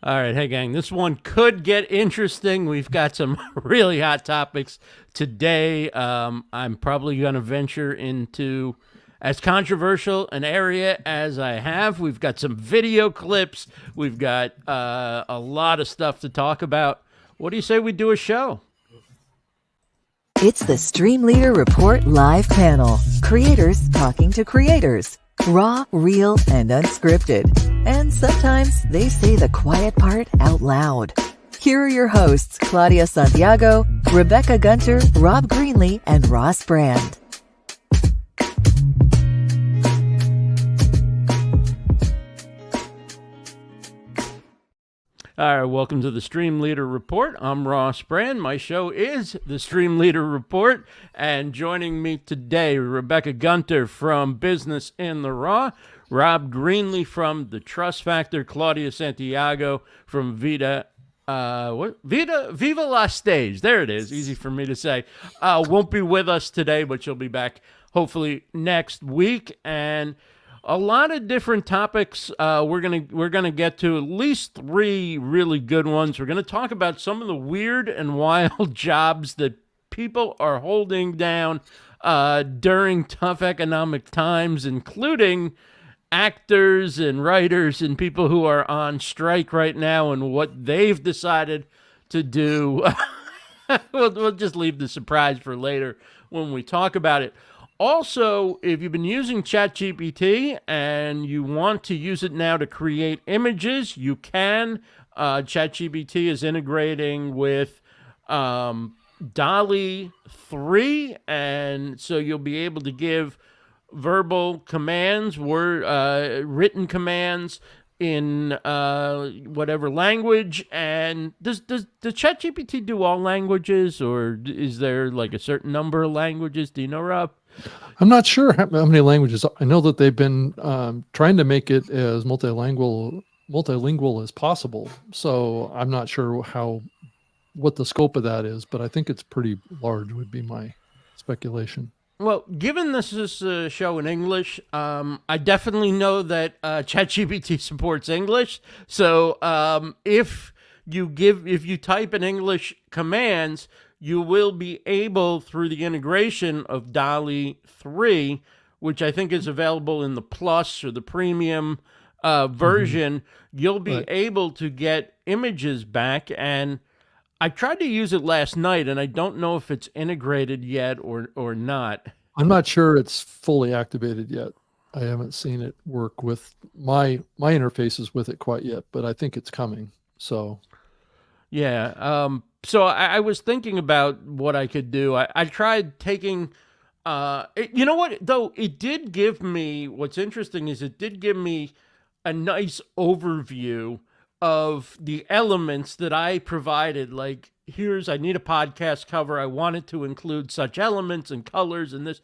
All right, hey gang, this one could get interesting. We've got some really hot topics today. I'm probably going to venture into as controversial an area as I have. We've got some video clips. We've got a lot of stuff to talk about. What do you say we do a show? It's the StreamLeader Report Live Panel. Creators talking to creators. Raw, real, and unscripted. And sometimes they say the quiet part out loud. Here are your hosts, Claudia Santiago, Rebecca Gunter, Rob Greenlee, and Ross Brand. All right, welcome to the StreamLeader Report. I'm Ross Brand. My show is the StreamLeader Report. And joining me today, Rebecca Gunter from Business in the Raw, Rob Greenlee from The Trust Factor, Claudia Santiago from VIVA-LA-STAGE. There it is, easy for me to say. Won't be with us today, but she'll be back hopefully next week. And a lot of different topics. We're gonna get to at least 3 really good ones. We're gonna talk about some of the weird and wild jobs that people are holding down during tough economic times, including actors and writers and people who are on strike right now and what they've decided to do. We'll just leave the surprise for later when we talk about it. Also, if you've been using ChatGPT and you want to use it now to create images, you can. ChatGPT is integrating with DALL-E 3, and so you'll be able to give verbal commands, written commands in whatever language. And does ChatGPT do all languages, or is there like a certain number of languages? Do you know, Rob? I'm not sure how many languages. I know that they've been trying to make it as multilingual as possible. So I'm not sure what the scope of that is, but I think it's pretty large would be my speculation. Well, given this is a show in English, I definitely know that ChatGPT supports English. So if you type in English commands, you will be able, through the integration of DALL-E 3, which I think is available in the Plus or the Premium version, you'll be able to get images back. And I tried to use it last night, and I don't know if it's integrated yet or not. I'm not sure it's fully activated yet. I haven't seen it work with my interfaces with it quite yet, but I think it's coming. So, yeah. So I was thinking about what I could do. I tried taking, you know what, though, it did give me, what's interesting is it did give me a nice overview of the elements that I provided. Like, I need a podcast cover. I wanted to include such elements and colors and this.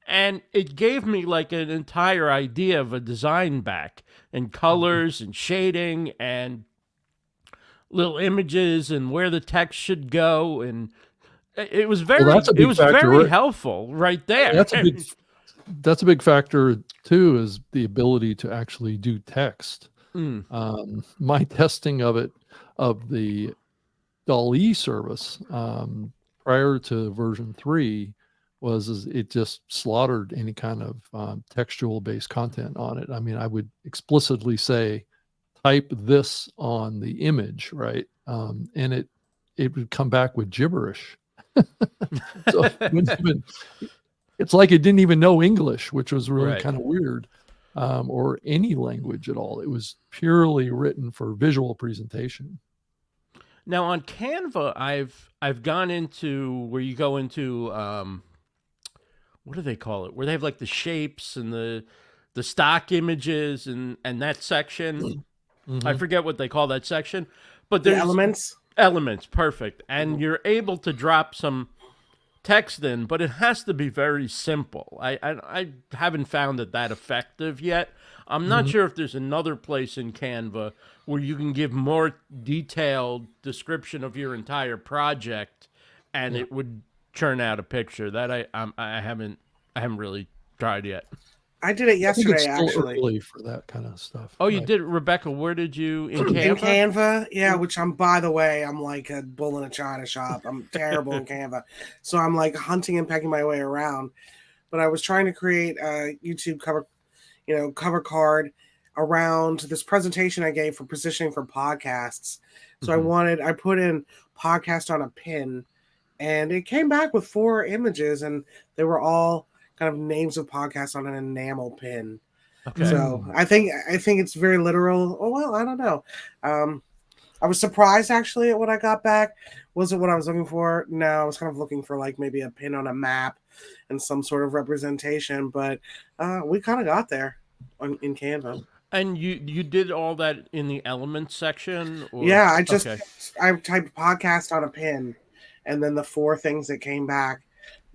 And it gave me like an entire idea of a design back, and colors and shading and little images and where the text should go. And it was very, very helpful right there. That's a big factor too, is the ability to actually do text. My testing of the DALL-E service prior to version 3 was it just slaughtered any kind of textual based content on it. I mean, I would explicitly say, type this on the image, right? And it would come back with gibberish. So it's like it didn't even know English, which was really kind of weird, or any language at all. It was purely written for visual presentation. Now on Canva, I've gone into where you go into what do they call it? Where they have like the shapes and the stock images and that section. I forget what they call that section, but there's elements, perfect. And you're able to drop some text in, but it has to be very simple. I haven't found it that effective yet. I'm not sure if there's another place in Canva where you can give more detailed description of your entire project, and it would churn out a picture. That I haven't really tried yet. I did it I think it's yesterday, still actually. early for that kind of stuff. Oh, you right? did, Rebecca. Where did you in In Canva? Canva, yeah, which by the way, I'm like a bull in a china shop. I'm terrible in Canva. So I'm like hunting and pecking my way around. But I was trying to create a YouTube cover card around this presentation I gave for positioning for podcasts. So I put in podcast on a pin, and it came back with 4 images, and they were all kind of names of podcasts on an enamel pin. Okay. So I think it's very literal. Oh well, I don't know. I was surprised actually at what I got back. Was it what I was looking for? No, I was kind of looking for like maybe a pin on a map and some sort of representation, but we kind of got there in Canva. And you did all that in the elements section? Or? Yeah, I typed podcast on a pin, and then the 4 things that came back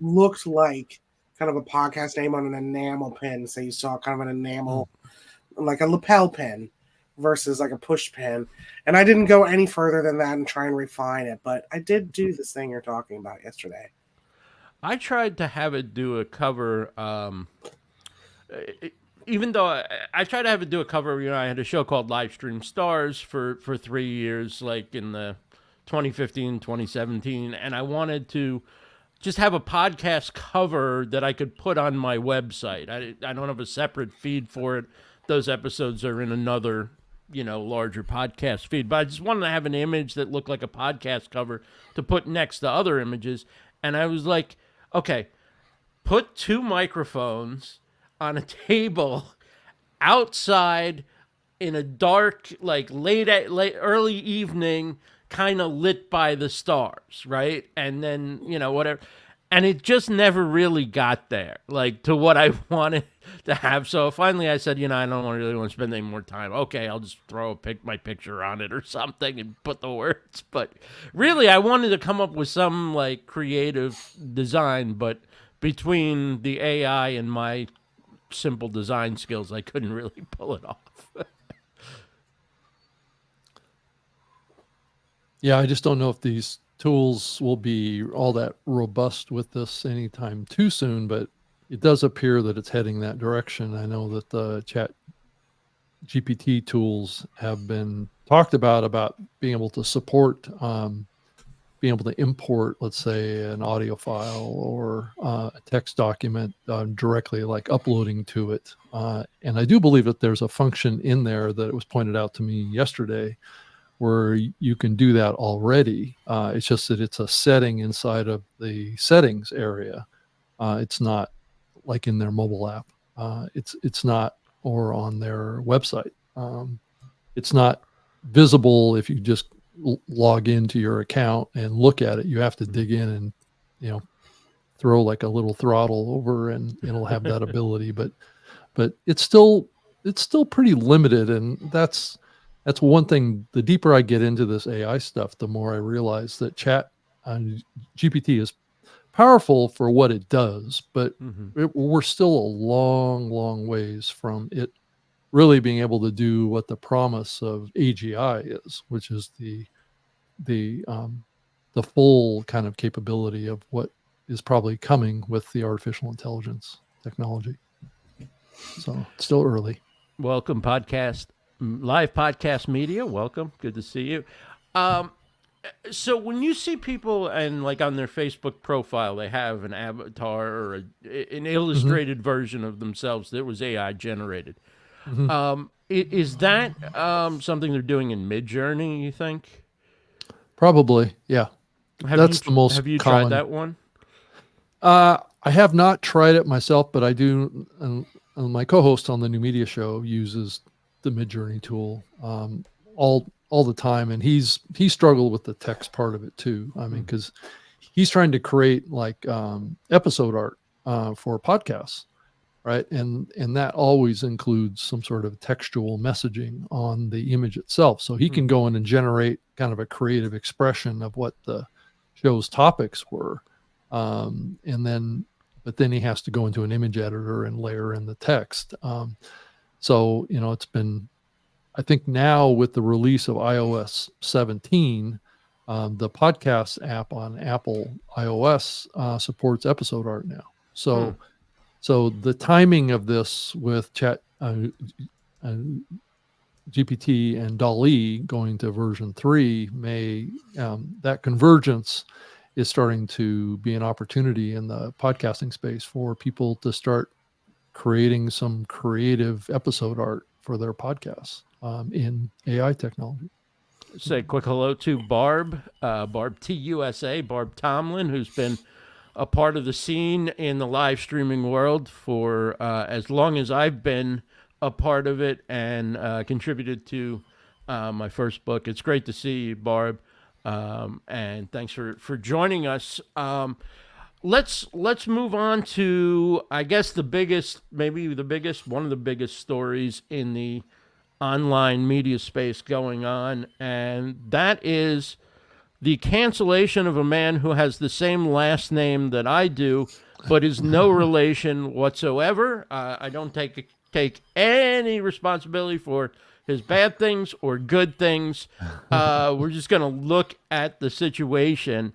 looked like kind of a podcast name on an enamel pin. So you saw kind of an enamel, like a lapel pin versus like a push pin. And I didn't go any further than that and try and refine it, but I did do this thing you're talking about yesterday. I tried to have it do a cover, even though I tried to have it do a cover. I had a show called Live Stream Stars for 3 years, like in the 2015, 2017, and I wanted to just have a podcast cover that I could put on my website. I don't have a separate feed for it. Those episodes are in another, larger podcast feed. But I just wanted to have an image that looked like a podcast cover to put next to other images. And I was like, okay, put 2 microphones on a table outside in a dark, like late early evening, kind of lit by the stars, right? And then, whatever. And it just never really got there, like to what I wanted to have. So finally I said, I don't really want to spend any more time. Okay, I'll just throw my picture on it or something and put the words. But really, I wanted to come up with some like creative design, but between the AI and my simple design skills, I couldn't really pull it off. Yeah, I just don't know if these tools will be all that robust with this anytime too soon, but it does appear that it's heading that direction. I know that the ChatGPT tools have been talked about being able to support, being able to import, let's say, an audio file or a text document directly, like uploading to it. And I do believe that there's a function in there that it was pointed out to me yesterday where you can do that already. It's just that it's a setting inside of the settings area. It's not like in their mobile app. It's not, or on their website. It's not visible if you just log into your account and look at it. You have to dig in and throw like a little throttle over, and it'll have that ability. But it's still pretty limited, and that's one thing. The deeper I get into this AI stuff, the more I realize that GPT is powerful for what it does, but we're still a long, long ways from it really being able to do what the promise of AGI is, which is the full kind of capability of what is probably coming with the artificial intelligence technology. So it's still early. Welcome, live podcast media. Welcome. Good to see you. So when you see people and like on their Facebook profile, they have an avatar or an illustrated version of themselves that was AI generated. Is that something they're doing in Midjourney, you think? Probably, yeah. That's the most Have you common. tried that one? I have not tried it myself, but I do. And my co-host on the New Media Show uses the Midjourney tool all the time, and he's struggled with the text part of it too. I mean, because he's trying to create like episode art for podcasts, right? And that always includes some sort of textual messaging on the image itself. So he can go in and generate kind of a creative expression of what the show's topics were, but then he has to go into an image editor and layer in the text. So it's been, I think now with the release of iOS 17, the podcast app on Apple iOS supports episode art now. So So the timing of this with GPT and DALL-E going to version 3 that convergence is starting to be an opportunity in the podcasting space for people to start creating some creative episode art for their podcasts in AI technology. Say a quick hello to Barb TUSA, Barb Tomlin, who's been a part of the scene in the live streaming world for as long as I've been a part of it, and contributed to my first book. It's great to see you, Barb, and thanks for joining us. Let's move on to, I guess, one of the biggest stories in the online media space going on, and that is the cancellation of a man who has the same last name that I do, but is no relation whatsoever. I don't take any responsibility for his bad things or good things. We're just going to look at the situation.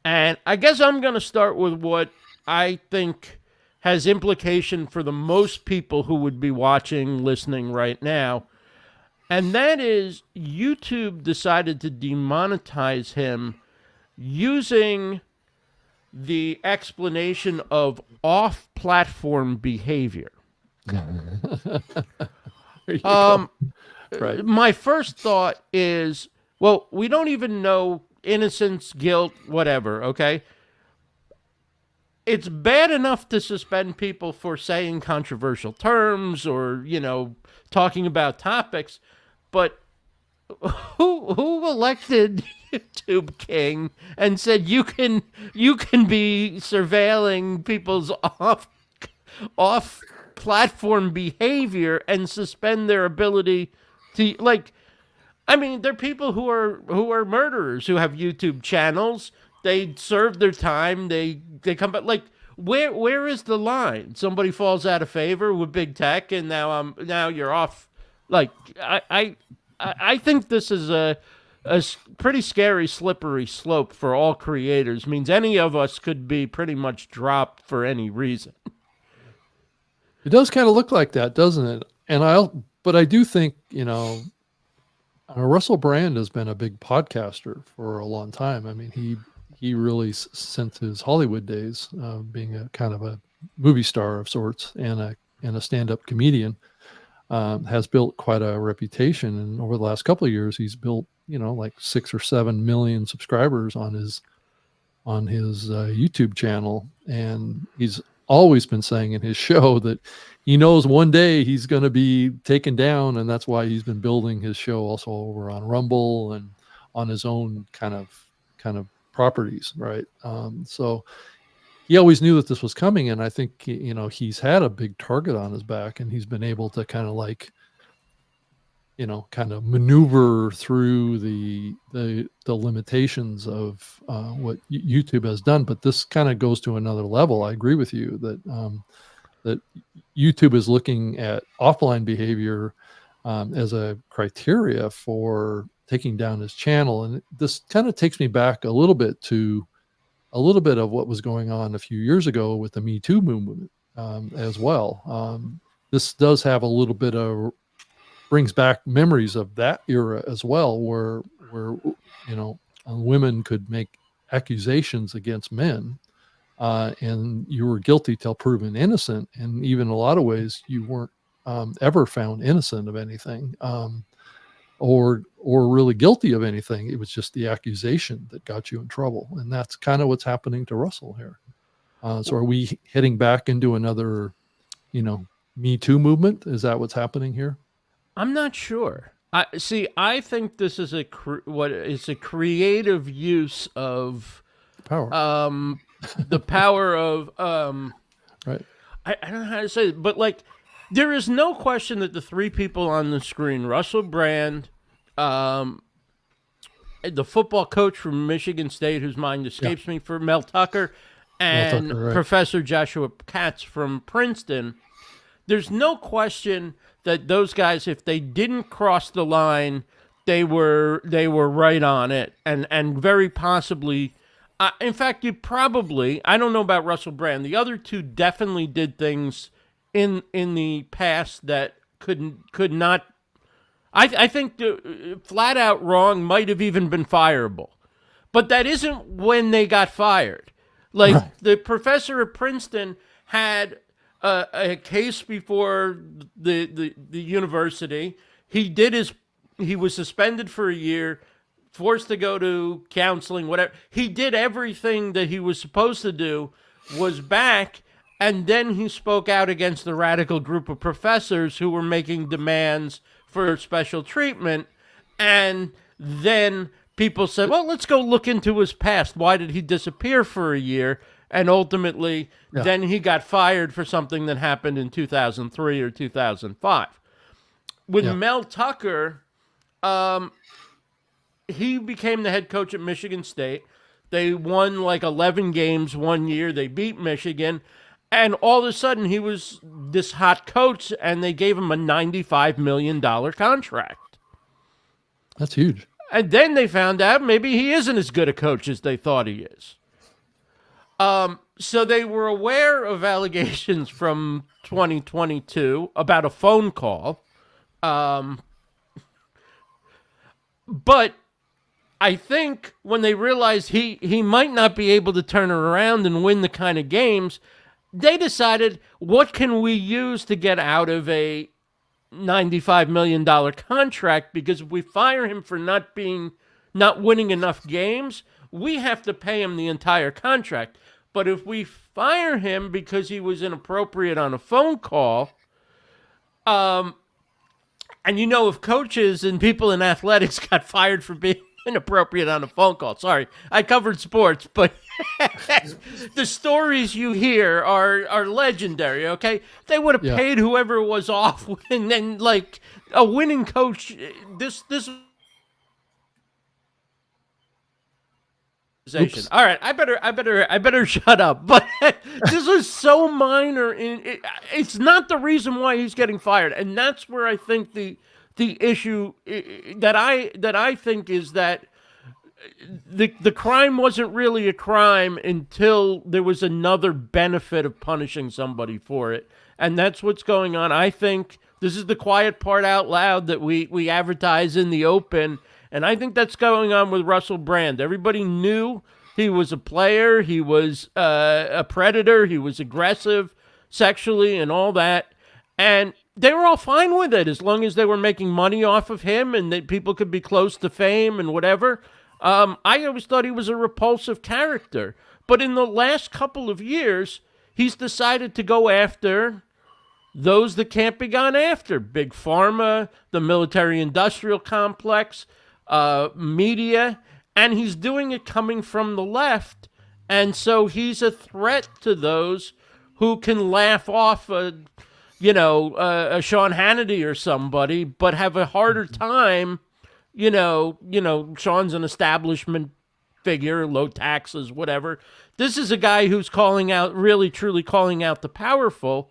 And I guess I'm going to start with what I think has implication for the most people who would be watching, listening right now. And that is, YouTube decided to demonetize him using the explanation of off-platform behavior. Right. My first thought is, well, we don't even know innocence, guilt, whatever, okay? It's bad enough to suspend people for saying controversial terms or, talking about topics, but who elected YouTube King and said you can be surveilling people's off platform behavior and suspend their ability to, there are people who are murderers who have YouTube channels. They serve their time. They come back. Where is the line? Somebody falls out of favor with big tech, and now you're off. I think this is a pretty scary, slippery slope for all creators. Means any of us could be pretty much dropped for any reason. It does kind of look like that, doesn't it? But I do think, Russell Brand has been a big podcaster for a long time. I mean, he really, since his Hollywood days, being a kind of a movie star of sorts and a stand-up comedian, has built quite a reputation. And over the last couple of years, he's built, 6 or 7 million subscribers on his YouTube channel. And he's always been saying in his show that he knows one day he's going to be taken down, and that's why he's been building his show also over on Rumble and on his own kind of properties, right? So he always knew that this was coming, and I think he's had a big target on his back, and he's been able to kind of maneuver through the limitations of what YouTube has done. But this kind of goes to another level. I agree with you that YouTube is looking at offline behavior as a criteria for taking down his channel. And this kind of takes me back a little bit of what was going on a few years ago with the Me Too movement as well. This does have a little bit of, brings back memories of that era as well, where women could make accusations against men, and you were guilty till proven innocent. And even in a lot of ways, you weren't ever found innocent of anything, or really guilty of anything. It was just the accusation that got you in trouble. And that's kind of what's happening to Russell here. So are we heading back into another, Me Too movement? Is that what's happening here? I'm not sure. I think this is a creative use of Power. The power of right. I don't know how to say it, but there is no question that the three people on the screen, Russell Brand, the football coach from Michigan State, whose mind escapes me, for Mel Tucker, and right. Professor Joshua Katz from Princeton, there's no question that those guys, if they didn't cross the line, they were right on it, and very possibly In fact, I don't know about Russell Brand. The other two definitely did things in the past that could not. I think flat out wrong might have even been fireable, but that isn't when they got fired. Like Right. the professor at Princeton had a case before the university. He was suspended for a year, forced to go to counseling, whatever. He did everything that he was supposed to do, was back, and then he spoke out against the radical group of professors who were making demands for special treatment. And then people said, well, let's go look into his past. Why did he disappear for a year? And ultimately, then he got fired for something that happened in 2003 or 2005. With Mel Tucker, he became the head coach at Michigan State. They won like 11 games one year. They beat Michigan. And all of a sudden, he was this hot coach, and they gave him a $95 million contract. That's huge. And then they found out maybe he isn't as good a coach as they thought he is. So they were aware of allegations from 2022 about a phone call. But I think when they realized he might not be able to turn it around and win the kind of games, they decided, what can we use to get out of a $95 million contract? Because if we fire him for not winning enough games, we have to pay him the entire contract. But if we fire him because he was inappropriate on a phone call, and if coaches and people in athletics got fired for being inappropriate on a phone call. Sorry, I covered sports, but the stories you hear are legendary, okay? They would have paid whoever was off, and then, like, a winning coach, this Oops. all right, I better shut up. But this is so minor. It's not the reason why he's getting fired, and that's where I think the issue that I think is that the crime wasn't really a crime until there was another benefit of punishing somebody for it, and that's what's going on. I think this is the quiet part out loud that we advertise in the open. And I think that's going on with Russell Brand. Everybody knew he was a player. He was a predator. He was aggressive sexually and all that. And they were all fine with it as long as they were making money off of him and that people could be close to fame and whatever. I always thought he was a repulsive character. But in the last couple of years, he's decided to go after those that can't be gone after. Big Pharma, the military-industrial complex, media, and he's doing it coming from the left, and so he's a threat to those who can laugh off a Sean Hannity or somebody, but have a harder time. Sean's an establishment figure, low taxes, whatever. This is a guy who's really truly calling out the powerful,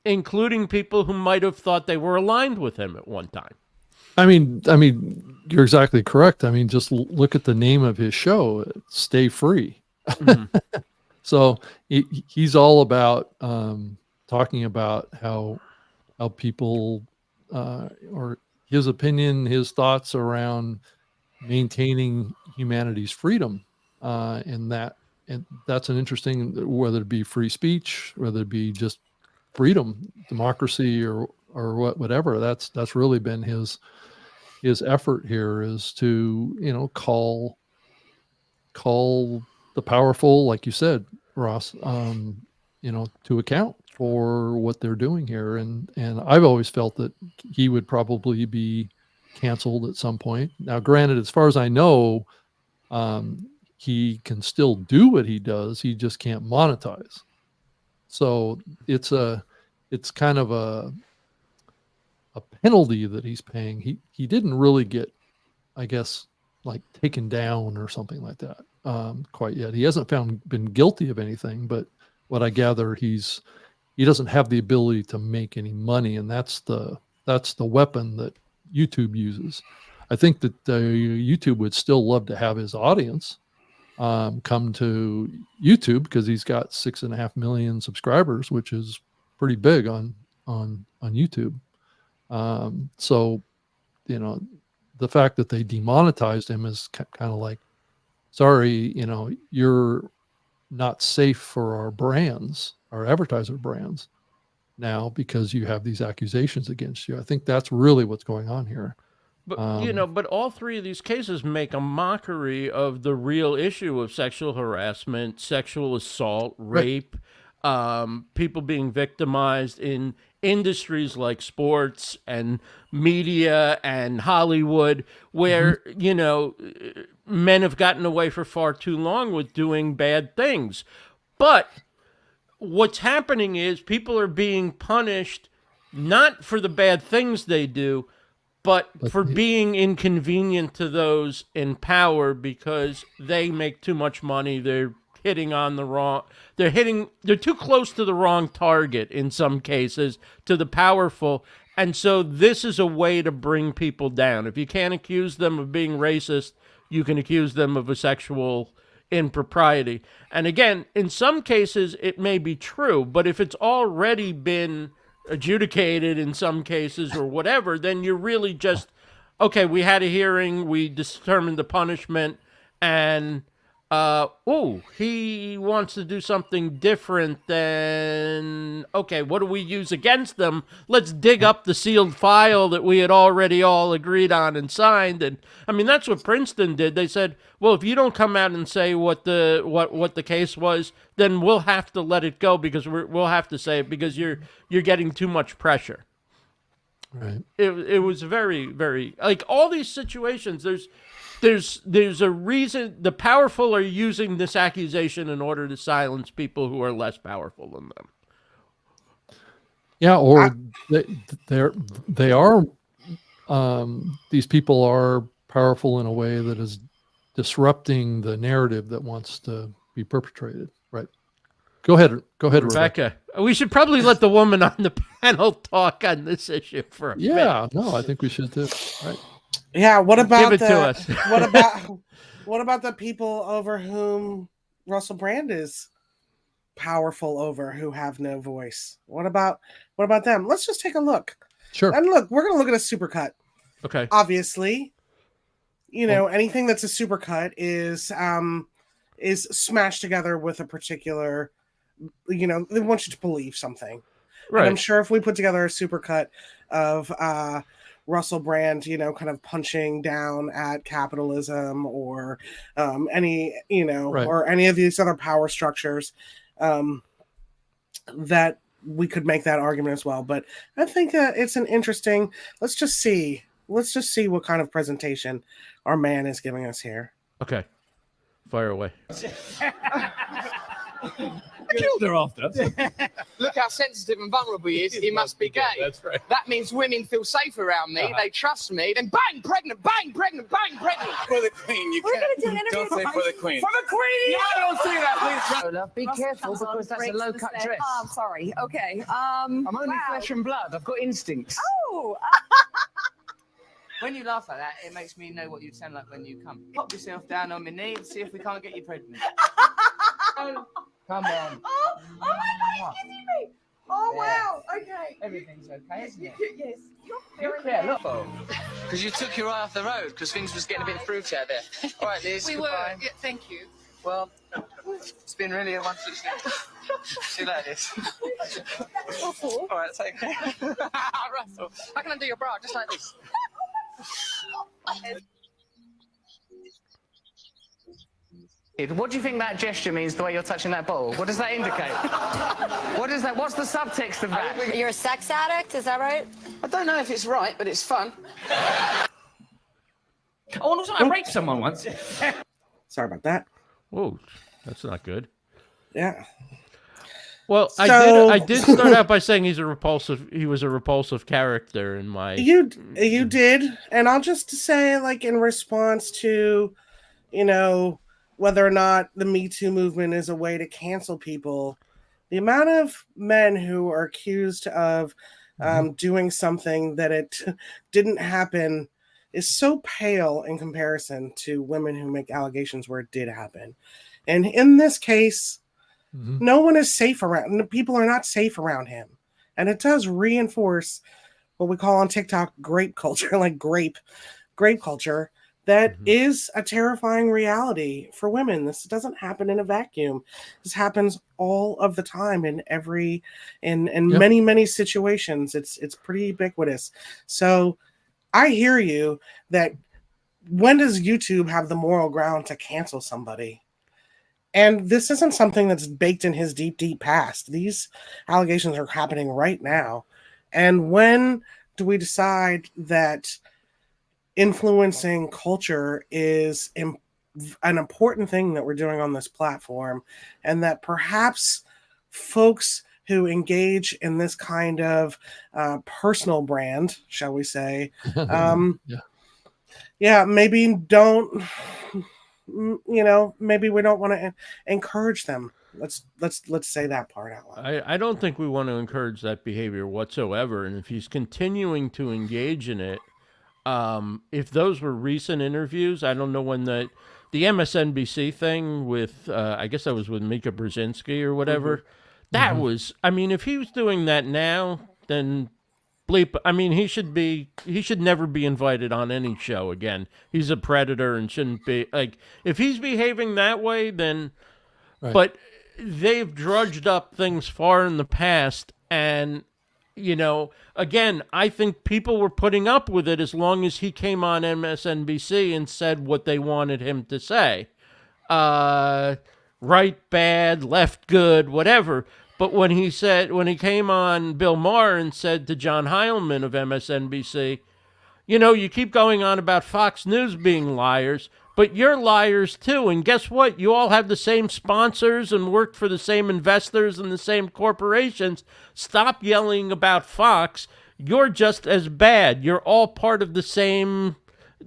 including people who might have thought they were aligned with him at one time. I mean, you're exactly correct. I mean, just look at the name of his show, Stay Free. Mm-hmm. So he's all about talking about how people or his opinion, his thoughts around maintaining humanity's freedom, and that's an interesting, whether it be free speech, whether it be just freedom, democracy, or whatever. That's really been his effort here, is to call the powerful, like you said, Ross, to account for what they're doing here. And I've always felt that he would probably be canceled at some point. Now, granted, as far as I know, he can still do what he does. He just can't monetize. So it's kind of a penalty that he's paying. He didn't really get, I guess, like taken down or something like that quite yet. He hasn't been guilty of anything, but what I gather, he doesn't have the ability to make any money, and that's the weapon that YouTube uses. I think that YouTube would still love to have his audience, come to YouTube because he's got 6.5 million subscribers, which is pretty big on YouTube. So, you know, the fact that they demonetized him is kind of like, sorry, you know, you're not safe for our brands, our advertiser brands now because you have these accusations against you. I think that's really what's going on here. But, you know, but all three of these cases make a mockery of the real issue of sexual harassment, sexual assault, rape, people being victimized in industries like sports and media and Hollywood, where, you know, men have gotten away for far too long with doing bad things. But what's happening is people are being punished not for the bad things they do, but for being inconvenient to those in power because they make too much money. They're hitting on the wrong, they're too close to the wrong target in some cases, to the powerful. And so this is a way to bring people down. If you can't accuse them of being racist, you can accuse them of a sexual impropriety. And again, in some cases, it may be true, but if it's already been adjudicated in some cases or whatever, then you're really just, okay, we had a hearing, we determined the punishment, and he wants to do something different than, okay, what do we use against them? Let's dig up the sealed file that we had already all agreed on and signed. And I mean, that's what Princeton did. They said, well, if you don't come out and say what the case was, then we'll have to let it go because we'll have to say it because you're getting too much pressure. Right. It was very, very, like all these situations, there's a reason the powerful are using this accusation in order to silence people who are less powerful than them. Yeah, or they are these people are powerful in a way that is disrupting the narrative that wants to be perpetrated. Right. Go ahead, Rebecca. We should probably let the woman on the panel talk on this issue for a minute. No, I think we should too. Right. Yeah, what about Give it to us. what about the people over whom Russell Brand is powerful over, who have no voice? What about them? Let's just take a look. Sure. And look, we're gonna look at a supercut. Okay. Obviously, you know, anything that's a supercut is smashed together with a particular, you know, they want you to believe something. Right. And I'm sure if we put together a supercut of Russell Brand, you know, kind of punching down at capitalism or any, you know, or any of these other power structures, that we could make that argument as well. But I think it's an interesting, let's just see what kind of presentation our man is giving us here. Okay. Fire away. I killed her after. Look how sensitive and vulnerable he is. He must be gay. That's right. That means women feel safe around me. They trust me. Then bang, pregnant, bang, pregnant, bang, pregnant. For the queen, you can't. We're going to do an interview. Don't say for the queen. For the queen! Yeah, don't say that, please. Oh, love, be careful because that's a low-cut dress. Oh, I'm sorry. Okay. I'm only flesh and blood. I've got instincts. Oh! When you laugh like that, it makes me know what you'd sound like when you come. Pop yourself down on my knee and see if we can't get you pregnant. Come on. Oh my God, you're kissing me. Oh, wow. Okay. Everything's okay, isn't it? Yes. Yeah, look. Because you took your eye off the road because things was getting a bit fruity out there. All right, Liz. We goodbye. were. Yeah, thank you. Well, it's been really a wonderful thing. See you later, Liz. Russell. All right, take care. Russell. How can I do your bra just like this? What do you think that gesture means, the way you're touching that bottle? What does that indicate? What's the subtext of that? You're a sex addict, is that right? I don't know if it's right, but it's fun. Oh, and also I raped someone once. Sorry about that. Whoa, that's not good. Yeah. Well, I did start out by saying he was a repulsive character in my... You did, and I'll just say, like, in response to, you know, whether or not the Me Too movement is a way to cancel people, the amount of men who are accused of doing something that it didn't happen is so pale in comparison to women who make allegations where it did happen. And in this case, no one is safe around. People are not safe around him. And it does reinforce what we call on TikTok grape culture, like grape culture. That is a terrifying reality for women. This doesn't happen in a vacuum. This happens all of the time in many, many situations. It's pretty ubiquitous. So I hear you that when does YouTube have the moral ground to cancel somebody? And this isn't something that's baked in his deep, deep past. These allegations are happening right now. And when do we decide that influencing culture is an important thing that we're doing on this platform, and that perhaps folks who engage in this kind of personal brand, shall we say, maybe don't, maybe we don't want to encourage them. Let's say that part out loud. I don't think we want to encourage that behavior whatsoever. And if he's continuing to engage in it, if those were recent interviews, I don't know when the MSNBC thing with, I guess that was with Mika Brzezinski or whatever. That was, I mean, if he was doing that now, then bleep. I mean, he should never be invited on any show again. He's a predator and shouldn't be, like, if he's behaving that way, then, but they've drudged up things far in the past. And, again, I think people were putting up with it as long as he came on MSNBC and said what they wanted him to say. Right, bad, left, good, whatever. But when he came on Bill Maher and said to John Heilman of MSNBC, you keep going on about Fox News being liars, but you're liars too. And guess what? You all have the same sponsors and work for the same investors and the same corporations. Stop yelling about Fox. You're just as bad. You're all part of the same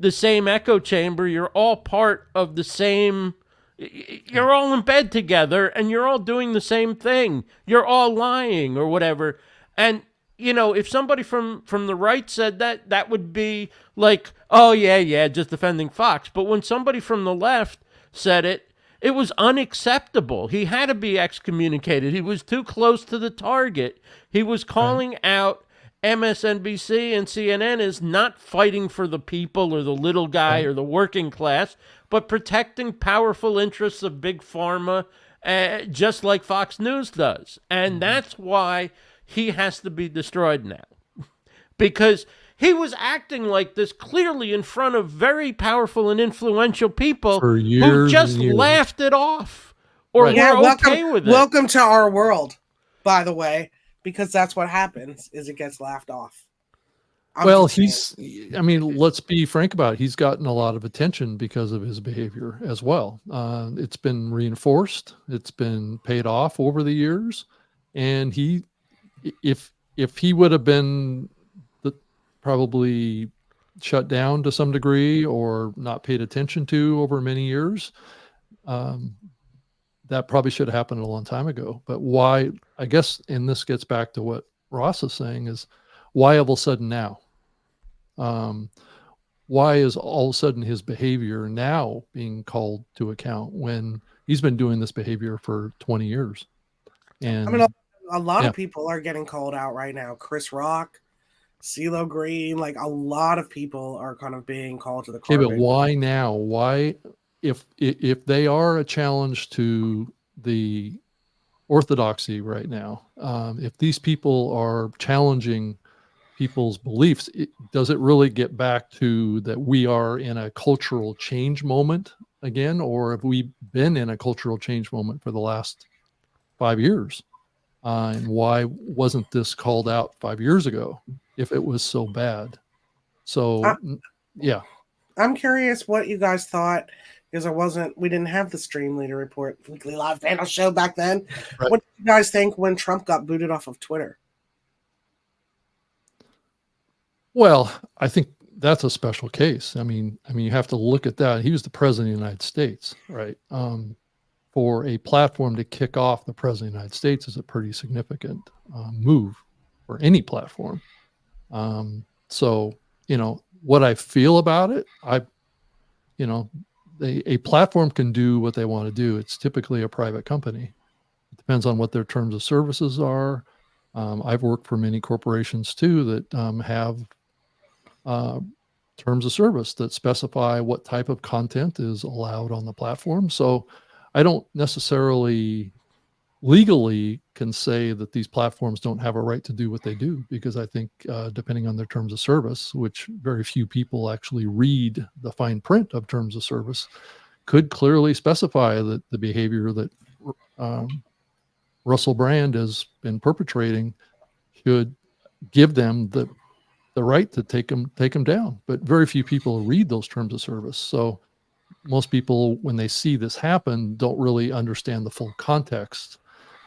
echo chamber. You're all part of the same. You're all in bed together and you're all doing the same thing. You're all lying or whatever. And if somebody from the right said that, that would be like, oh, yeah, just defending Fox. But when somebody from the left said it, it was unacceptable. He had to be excommunicated. He was too close to the target. He was calling out MSNBC and CNN as not fighting for the people or the little guy or the working class, but protecting powerful interests of big pharma, just like Fox News does. And that's why he has to be destroyed now, because he was acting like this clearly in front of very powerful and influential people who just laughed it off or were okay with it. Welcome to our world, by the way, because that's what happens is it gets laughed off. Let's be frank about it. He's gotten a lot of attention because of his behavior as well. It's been reinforced. It's been paid off over the years. And if he would have been probably shut down to some degree or not paid attention to over many years, that probably should have happened a long time ago. But why, I guess, and this gets back to what Ross is saying, is why all of a sudden now? Why is all of a sudden his behavior now being called to account when he's been doing this behavior for 20 years? And I mean, a lot of people are getting called out right now. Chris Rock, CeeLo Green, like a lot of people are kind of being called to the carpet. Okay, but why now? Why, if they are a challenge to the orthodoxy right now, if these people are challenging people's beliefs, does it really get back to that we are in a cultural change moment again, or have we been in a cultural change moment for the last 5 years? And why wasn't this called out 5 years ago if it was so bad? So, I'm curious what you guys thought, because we didn't have the StreamLeader Report weekly live panel show back then. Right. What did you guys think when Trump got booted off of Twitter? Well, I think that's a special case. I mean, you have to look at that. He was the president of the United States, right? For a platform to kick off the president of the United States is a pretty significant move for any platform. So, what I feel about it, you know, a platform can do what they want to do. It's typically a private company. It depends on what their terms of services are. I've worked for many corporations too that have terms of service that specify what type of content is allowed on the platform. So I don't necessarily legally can say that these platforms don't have a right to do what they do, because I think depending on their terms of service, which very few people actually read the fine print of terms of service, could clearly specify that the behavior that Russell Brand has been perpetrating should give them the right to take them down. But very few people read those terms of service. So most people, when they see this happen, don't really understand the full context,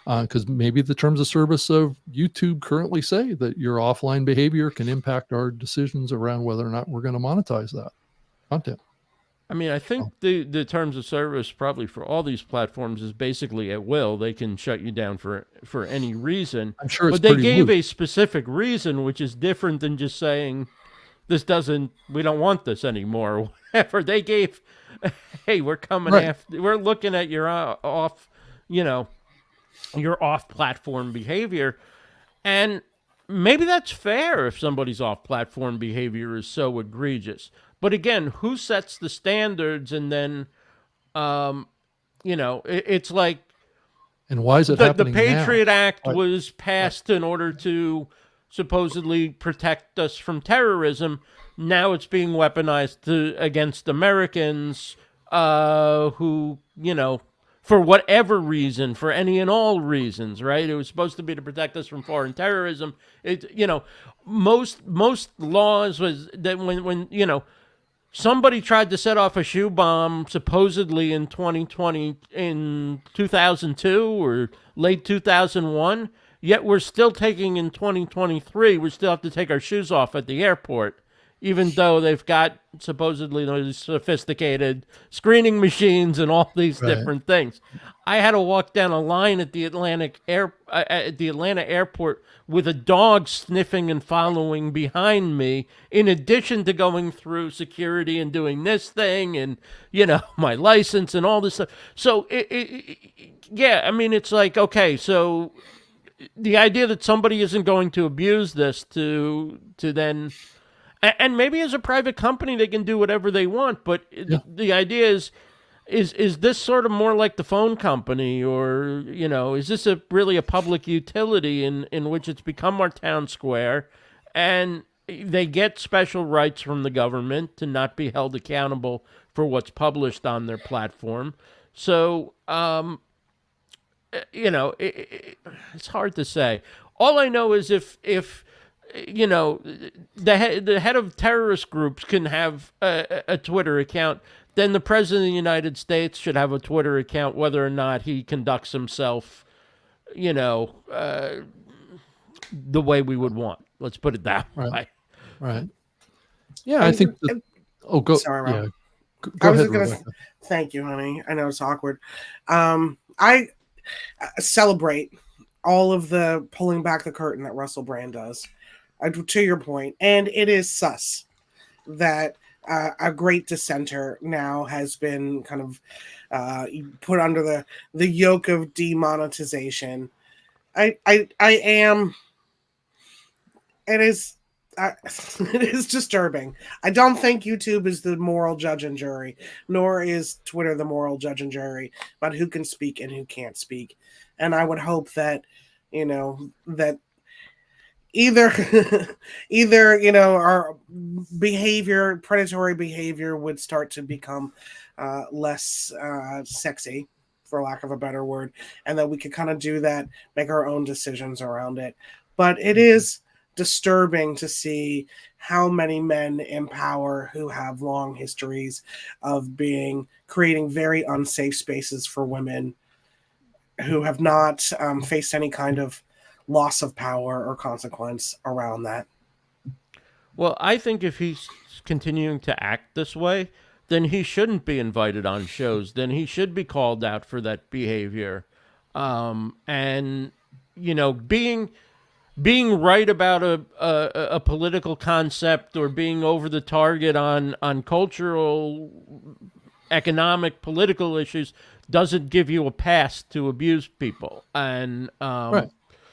because maybe the terms of service of YouTube currently say that your offline behavior can impact our decisions around whether or not we're going to monetize that content. I mean, I think the terms of service probably for all these platforms is basically at will. They can shut you down for any reason. I'm sure it's but they pretty gave loose. a specific reason, which is different than just saying we don't want this anymore or whatever. They gave, hey, we're coming Right. after, we're looking at your your off-platform behavior. And maybe that's fair if somebody's off-platform behavior is so egregious. But again, who sets the standards? And then, it's like And why is it the happening Patriot now? Act Right. was passed in order to supposedly protect us from terrorism. Now it's being weaponized against Americans who, for whatever reason, for any and all reasons, right? It was supposed to be to protect us from foreign terrorism. Most laws was that when somebody tried to set off a shoe bomb supposedly in 2002 or late 2001, yet we're still taking in 2023, we still have to take our shoes off at the airport, even though they've got supposedly those sophisticated screening machines and all these Right. different things. I had to walk down a line at the Atlanta airport with a dog sniffing and following behind me, in addition to going through security and doing this thing and, my license and all this stuff. So, it's like, okay, so the idea that somebody isn't going to abuse this to then... And maybe as a private company, they can do whatever they want. But the idea is this sort of more like the phone company, or, is this really a public utility in which it's become our town square, and they get special rights from the government to not be held accountable for what's published on their platform. So, it's hard to say. All I know is if the head of terrorist groups can have a Twitter account, then the president of the United States should have a Twitter account, whether or not he conducts himself, the way we would want. Let's put it that way. Right. Yeah, I think. Go. Sorry, Rob. Yeah. Go I was ahead, just Rebecca. thank you, honey. I know it's awkward. I celebrate all of the pulling back the curtain that Russell Brand does. To your point, and it is sus that a great dissenter now has been kind of put under the yoke of demonetization. It is disturbing. I don't think YouTube is the moral judge and jury, nor is Twitter the moral judge and jury about who can speak and who can't speak. And I would hope that that either our predatory behavior would start to become less sexy, for lack of a better word, and that we could kind of do that, make our own decisions around it. But it is disturbing to see how many men in power who have long histories of creating very unsafe spaces for women who have not faced any kind of loss of power or consequence around that. Well, I think if he's continuing to act this way, then he shouldn't be invited on shows. Then he should be called out for that behavior. And, being being right about a political concept or being over the target on cultural, economic, political issues doesn't give you a pass to abuse people and Right.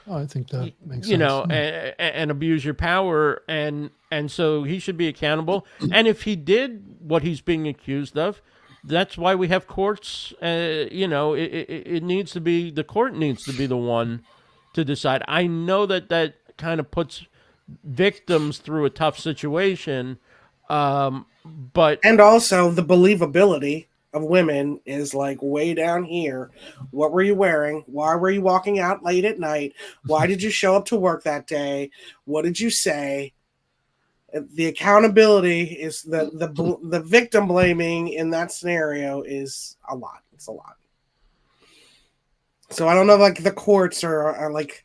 Oh, I think that makes you sense. know, Yeah. and abuse your power, and so he should be accountable. And if he did what he's being accused of, that's why we have courts. You know, it needs to be, the court needs to be the one to decide. I know that kind of puts victims through a tough situation, but And also the believability of women is like way down here. What were you wearing? Why were you walking out late at night? Why did you show up to work that day? What did you say? The accountability is the victim blaming in that scenario is a lot. It's a lot. So I don't know if like the courts are like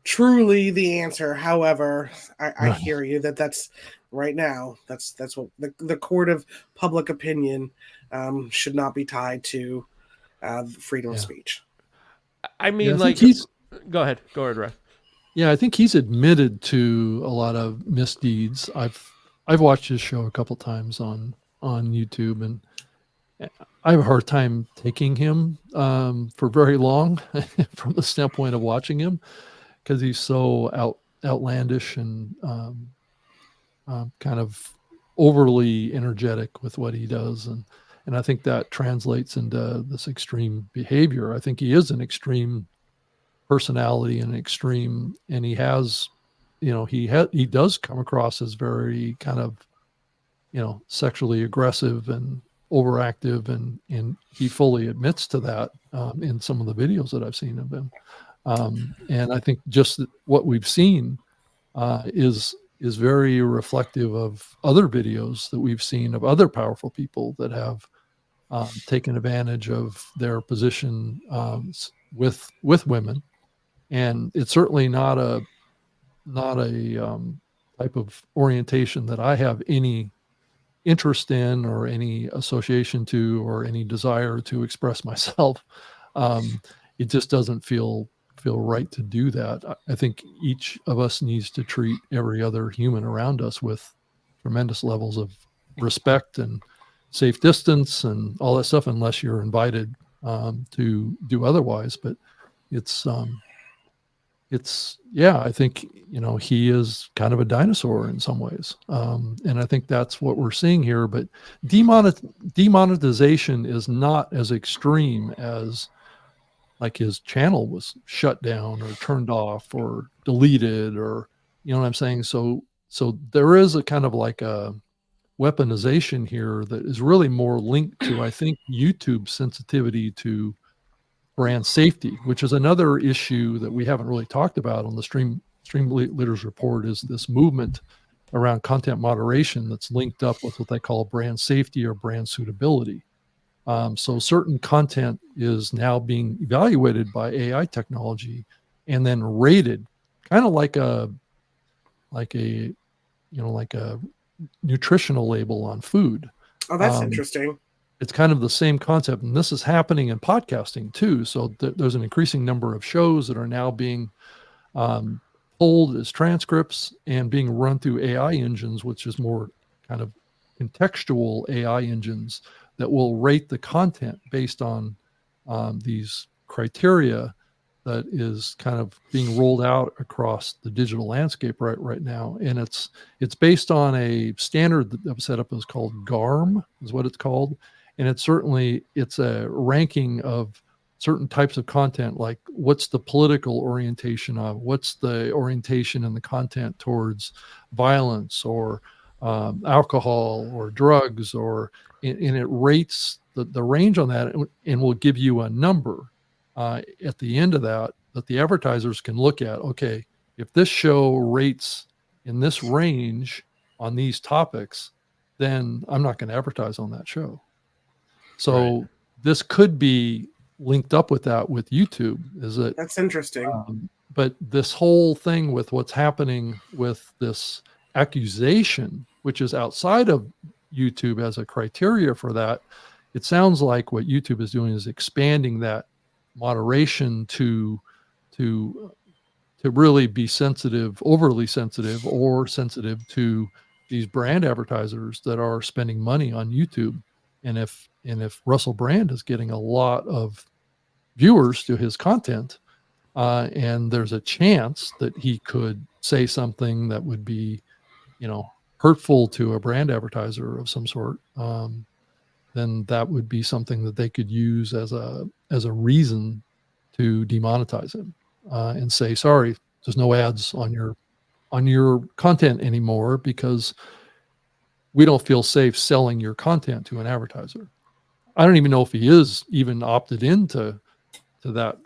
truly the answer. However, I hear you that's right now. That's what the court of public opinion should not be tied to freedom of speech. I mean, Yeah, I like, think go ahead, Ray. Yeah, I think he's admitted to a lot of misdeeds. I've watched his show a couple times on YouTube, and I have a hard time taking him for very long from the standpoint of watching him, because he's so outlandish and kind of overly energetic with what he does, and I think that translates into this extreme behavior. I think he is an extreme personality and extreme, and he has, you know, he does come across as very kind of, you know, sexually aggressive and overactive, and he fully admits to that in some of the videos that I've seen of him. And I think just what we've seen is very reflective of other videos that we've seen of other powerful people that have taken advantage of their position with women. And it's certainly not a type of orientation that I have any interest in or any association to or any desire to express myself. It just doesn't feel right to do that. I think each of us needs to treat every other human around us with tremendous levels of respect and safe distance and all that stuff, unless you're invited to do otherwise. But I think, you know, he is kind of a dinosaur in some ways. And I think that's what we're seeing here. But demonetization is not as extreme as like his channel was shut down or turned off or deleted, or, you know what I'm saying? So there is a kind of like a weaponization here that is really more linked to, I think, YouTube's sensitivity to brand safety, which is another issue that we haven't really talked about on the StreamLeader's Report, is this movement around content moderation that's linked up with what they call brand safety or brand suitability. So certain content is now being evaluated by AI technology and then rated, kind of like a nutritional label on food. Oh, that's interesting. It's kind of the same concept, and this is happening in podcasting too. So there's an increasing number of shows that are now being pulled as transcripts and being run through AI engines, which is more kind of contextual AI engines that will rate the content based on these criteria that is kind of being rolled out across the digital landscape right now. And it's based on a standard that was set up, is called GARM, is what it's called. And it's a ranking of certain types of content, like what's the political orientation of, what's the orientation in the content towards violence or alcohol or drugs, and it rates the range on that, and will give you a number at the end of that the advertisers can look at. Okay, if this show rates in this range on these topics, then I'm not going to advertise on that show. So this could be linked up with that with YouTube. That's interesting. But this whole thing with what's happening with this accusation, which is outside of YouTube as a criteria for that, it sounds like what YouTube is doing is expanding that moderation to really be sensitive, overly sensitive, or sensitive to these brand advertisers that are spending money on YouTube. And if Russell Brand is getting a lot of viewers to his content, and there's a chance that he could say something that would be, hurtful to a brand advertiser of some sort, then that would be something that they could use as a reason to demonetize him, and say, sorry, there's no ads on your content anymore because we don't feel safe selling your content to an advertiser. I don't even know if he is even opted into that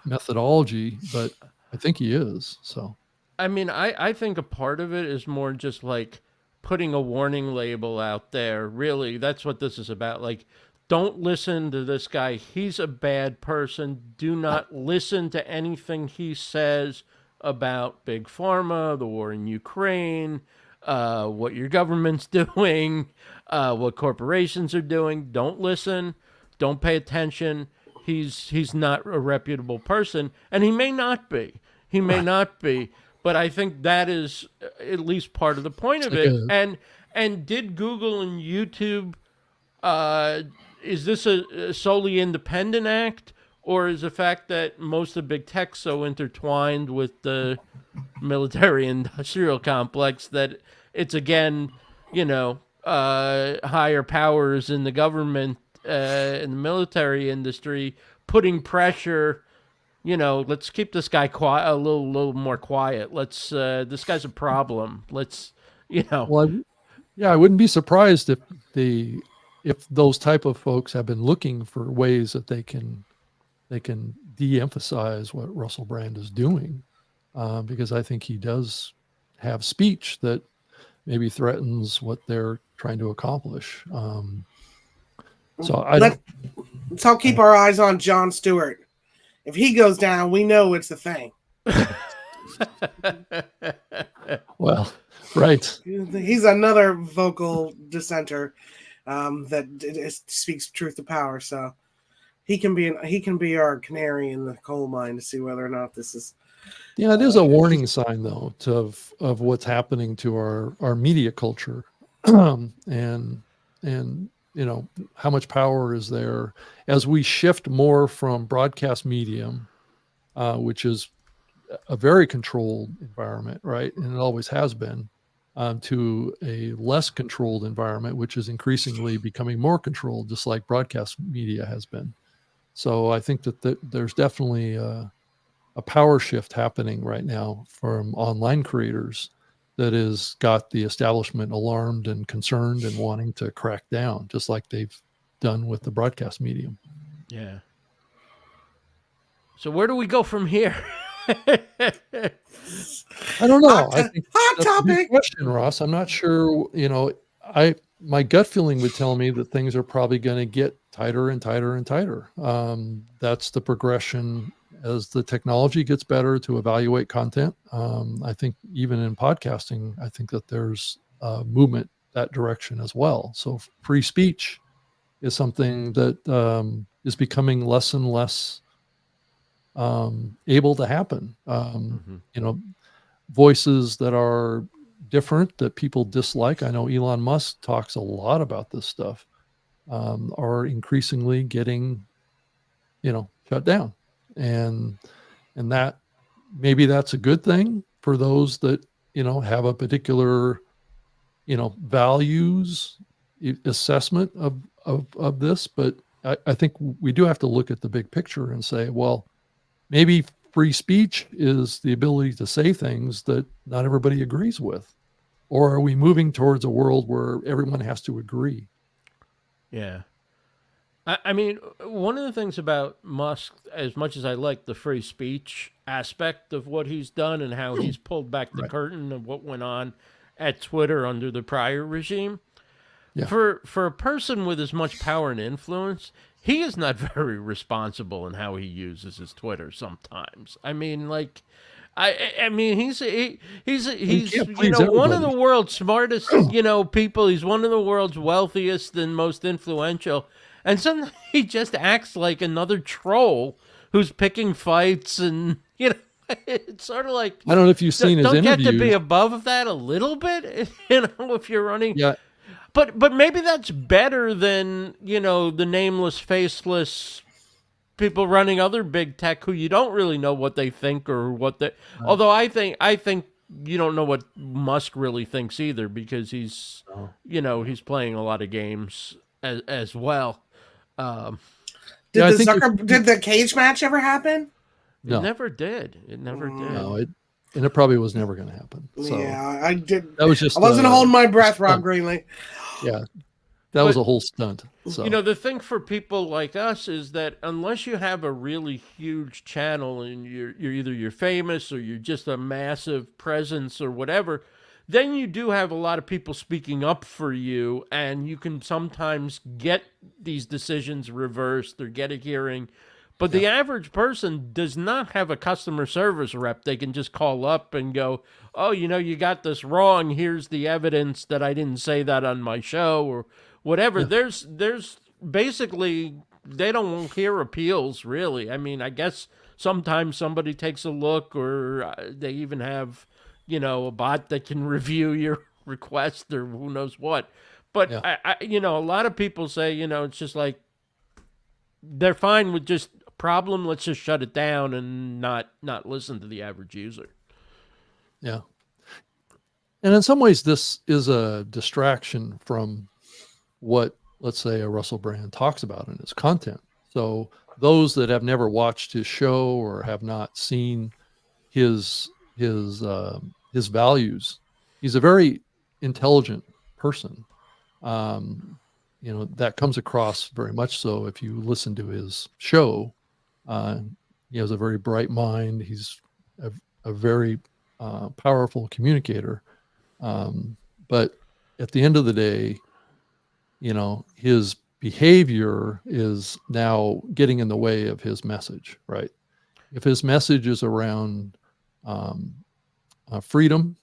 methodology, but I think he is. So, I mean, I think a part of it is more just like putting a warning label out there. Really, that's what this is about. Like, don't listen to this guy. He's a bad person. Do not listen to anything he says about Big Pharma, the war in Ukraine, what your government's doing, what corporations are doing. Don't listen. Don't pay attention. He's not a reputable person, and he may not be. He may not be. But I think that is at least part of the point of it. And did Google and YouTube, is this a solely independent act, or is the fact that most of big tech's so intertwined with the military-industrial complex that it's, again, higher powers in the government, in the military industry, putting pressure. Let's keep this guy quiet, a little more quiet. Let's. This guy's a problem. Let's. Well, I wouldn't be surprised if those type of folks have been looking for ways that they can de-emphasize what Russell Brand is doing, because I think he does have speech that maybe threatens what they're trying to accomplish. So let's all keep our eyes on Jon Stewart. If he goes down, we know it's the thing. Well, right. He's another vocal dissenter that speaks truth to power. So he can be our canary in the coal mine to see whether or not this is. Yeah, it is a warning sign, though, of what's happening to our media culture, and how much power is there as we shift more from broadcast medium, which is a very controlled environment, right? And it always has been, to a less controlled environment, which is increasingly becoming more controlled, just like broadcast media has been. So I think that there's definitely a power shift happening right now from online creators that has got the establishment alarmed and concerned and wanting to crack down, just like they've done with the broadcast medium. Yeah. So where do we go from here? I don't know. Hot I think hot that's a topic. good question, Ross. I'm not sure. My gut feeling would tell me that things are probably going to get tighter and tighter and tighter. That's the progression as the technology gets better to evaluate content. I think even in podcasting, I think that there's movement that direction as well. So free speech is something that is becoming less and less able to happen. Voices that are different that people dislike. I know Elon Musk talks a lot about this stuff, are increasingly getting, shut down. And that maybe that's a good thing for those that, have a particular, values assessment of this. But I think we do have to look at the big picture and say, well, maybe free speech is the ability to say things that not everybody agrees with. Or are we moving towards a world where everyone has to agree? Yeah. I mean, one of the things about Musk, as much as I like the free speech aspect of what he's done and how he's pulled back the curtain of what went on at Twitter under the prior regime, for a person with as much power and influence, he is not very responsible in how he uses his Twitter sometimes. I mean, like, I mean, he's one of the world's smartest, people. He's one of the world's wealthiest and most influential. And sometimes he just acts like another troll who's picking fights and, It's sort of like, I don't know if you've seen his don't interview. get to be above that a little bit, if you're running. Yeah. But maybe that's better than, the nameless, faceless people running other big tech who you don't really know what they think or what they. Right. Although I think you don't know what Musk really thinks either, because he's he's playing a lot of games as well. Did the cage match ever happen? No. It never did. No, and it probably was never going to happen. So yeah, I did. That was just. I wasn't holding my breath, Rob Greenlee. Yeah, that was a whole stunt. So. The thing for people like us is that unless you have a really huge channel and you're famous or you're just a massive presence or whatever, then you do have a lot of people speaking up for you, and you can sometimes get these decisions reversed or get a hearing. But the average person does not have a customer service rep. They can just call up and go, oh, you got this wrong. Here's the evidence that I didn't say that on my show or whatever. Yeah. There's basically, they don't hear appeals, really. I mean, I guess sometimes somebody takes a look, or they even have, a bot that can review your request or who knows what. But, I a lot of people say, it's just like, they're fine with just problem. Let's just shut it down and not listen to the average user. Yeah. And in some ways, this is a distraction from what, let's say, a Russell Brand talks about in his content. So those that have never watched his show or have not seen his values, he's a very intelligent person. That comes across very much so if you listen to his show. He has a very bright mind. He's a very powerful communicator. But at the end of the day, his behavior is now getting in the way of his message, right? If his message is around freedom,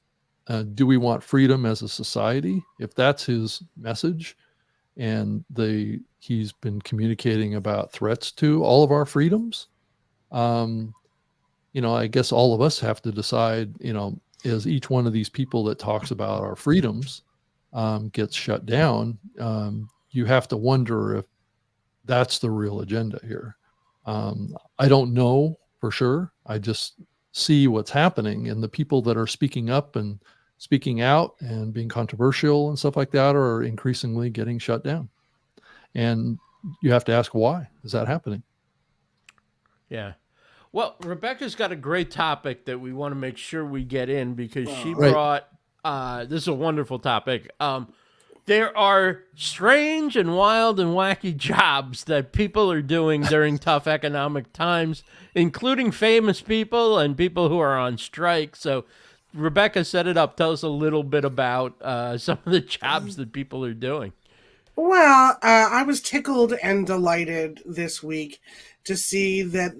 do we want freedom as a society? If that's his message, and he's been communicating about threats to all of our freedoms, I guess all of us have to decide, as each one of these people that talks about our freedoms gets shut down, you have to wonder if that's the real agenda here. I don't know for sure. I just see what's happening, and the people that are speaking up and speaking out and being controversial and stuff like that are increasingly getting shut down. And you have to ask, why is that happening? Yeah. Well, Rebecca's got a great topic that we want to make sure we get in, because she brought, this is a wonderful topic. There are strange and wild and wacky jobs that people are doing during tough economic times, including famous people and people who are on strike. So Rebecca, set it up. Tell us a little bit about some of the jobs that people are doing. Well, I was tickled and delighted this week to see that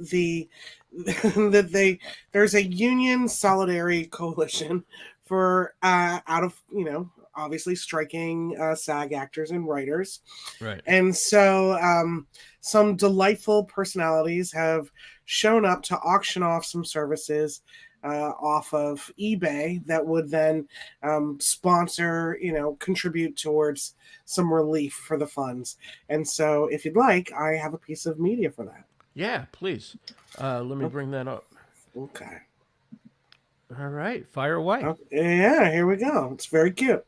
there's a union solidarity coalition for obviously striking SAG actors and writers. Right. And so some delightful personalities have shown up to auction off some services off of eBay that would then sponsor, contribute towards some relief for the funds. And so if you'd like, I have a piece of media for that. Yeah, please. Let me bring that up. Okay. All right. Fire away. Okay. Yeah, here we go. It's very cute.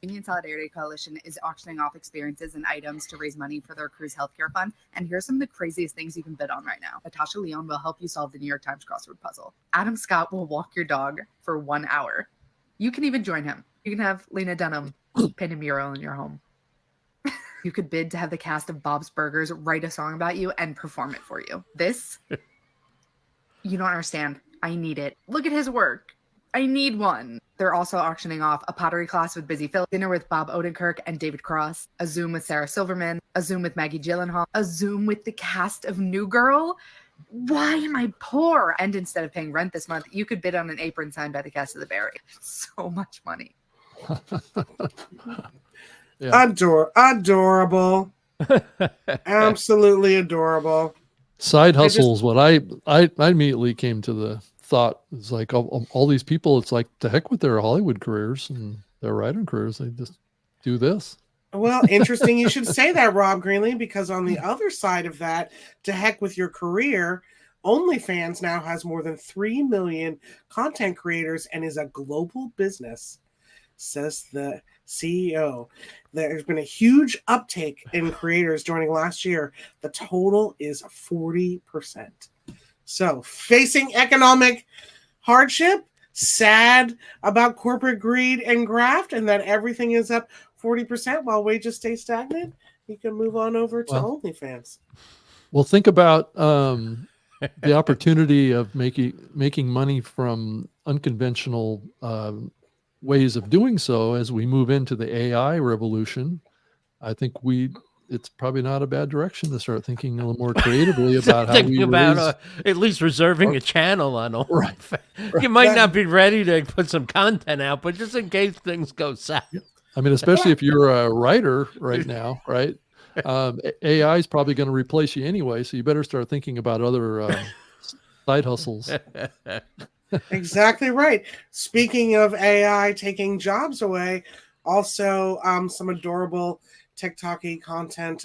Union Solidarity Coalition is auctioning off experiences and items to raise money for their crew's healthcare fund. And here's some of the craziest things you can bid on right now. Natasha Leon will help you solve the New York Times crossword puzzle. Adam Scott will walk your dog for 1 hour. You can even join him. You can have Lena Dunham paint a mural in your home. You could bid to have the cast of Bob's Burgers write a song about you and perform it for you. This, you don't understand. I need it. Look at his work. I need one. They're also auctioning off a pottery class with Busy Phil, dinner with Bob Odenkirk and David Cross, a Zoom with Sarah Silverman, a Zoom with Maggie Gyllenhaal, a Zoom with the cast of New Girl. Why am I poor? And instead of paying rent this month, you could bid on an apron signed by the cast of The Barry. So much money. Yeah. Adorable. Absolutely adorable. Side hustles. What I immediately came to the thought is like all these people. It's like to heck with their Hollywood careers and their writing careers. They just do this. Well, interesting you should say that, Rob Greenlee, because on the other side of that, to heck with your career, OnlyFans now has more than 3 million content creators and is a global business, says the CEO. There's been a huge uptake in creators joining last year. The total is 40%. So, facing economic hardship, sad about corporate greed and graft, and that everything is up 40% while wages stay stagnant, you can move on over to OnlyFans. Well, think about the opportunity of making money from unconventional ways of doing so as we move into the AI revolution. I think it's probably not a bad direction to start thinking a little more creatively about how we at least reserving a channel on OnlyFans. Right. You might not be ready to put some content out, but just in case things go south. I mean, especially if you're a writer right now, right? AI is probably going to replace you anyway, so you better start thinking about other side hustles. Exactly right. Speaking of AI taking jobs away, also some adorable TikTok-y content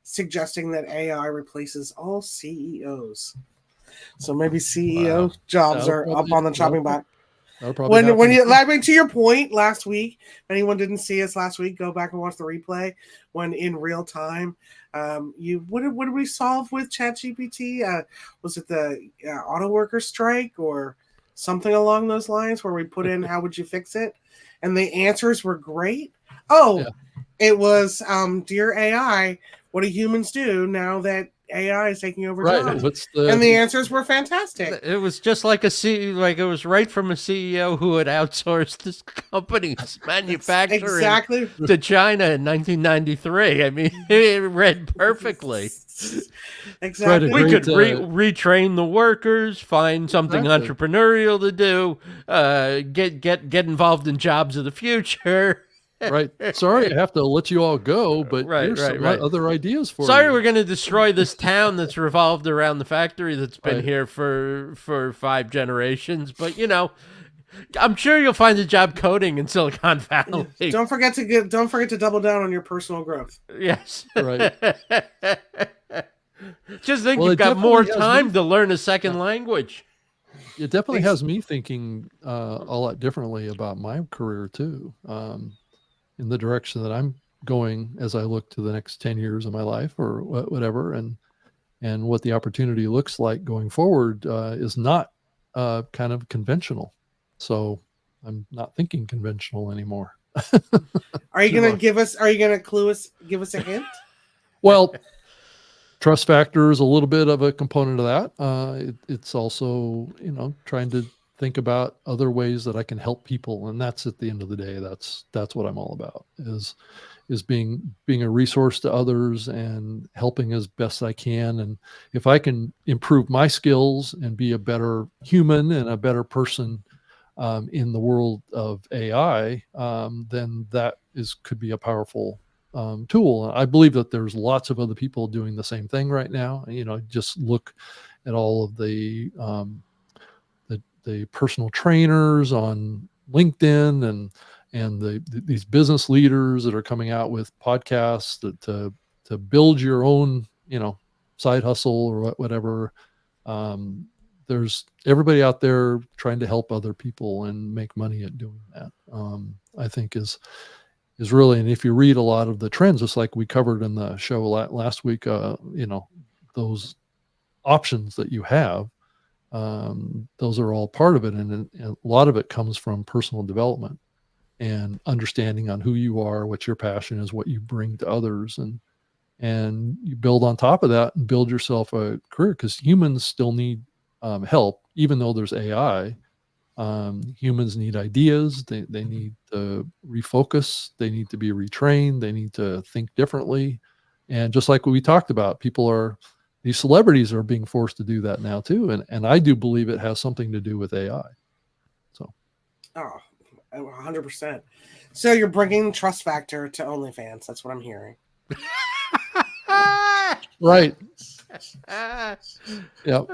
suggesting that AI replaces all CEOs. So maybe CEO jobs are up on the chopping block. When you, I mean, to your point last week, if anyone didn't see us last week, go back and watch the replay. When in real time, what did we solve with ChatGPT? Was it the auto worker strike or something along those lines? Where we put in how would you fix it, and the answers were great. It was dear AI, what do humans do now that AI is taking over jobs? And the answers were fantastic. It was just like it was right from a CEO who had outsourced his company's manufacturing to China in 1993. I mean, it read perfectly. Exactly. We could retrain the workers, find something entrepreneurial to do, get involved in jobs of the future. Right. Sorry, I have to let you all go, but here's some other ideas for you. Sorry, we're going to destroy this town that's revolved around the factory that's been here for 5 generations. But I'm sure you'll find a job coding in Silicon Valley. Don't forget to double down on your personal growth. Yes. Right. Just think you've got more time to learn a second language. It definitely has me thinking a lot differently about my career too. In the direction that I'm going as I look to the next 10 years of my life or whatever, and what the opportunity looks like going forward is not kind of conventional. So I'm not thinking conventional anymore. Are you going to give us a hint? Well, trust factor is a little bit of a component of that. It's also, trying to think about other ways that I can help people, and that's at the end of the day, that's what I'm all about, is being a resource to others and helping as best I can. And if I can improve my skills and be a better human and a better person in the world of AI, then that could be a powerful tool. I believe that there's lots of other people doing the same thing right now. Just look at all of the personal trainers on LinkedIn and these business leaders that are coming out with podcasts to build your own, side hustle or whatever. There's everybody out there trying to help other people and make money at doing that. I think is really, and if you read a lot of the trends, just like we covered in the show last week, those options that you have, those are all part of it. And a lot of it comes from personal development and understanding on who you are, what your passion is, what you bring to others. And you build on top of that and build yourself a career, because humans still need help, even though there's AI. Humans need ideas. They need to refocus. They need to be retrained. They need to think differently. And just like what we talked about, these celebrities are being forced to do that now too. And I do believe it has something to do with AI. So. 100%. So you're bringing trust factor to OnlyFans. That's what I'm hearing. Right. Yep.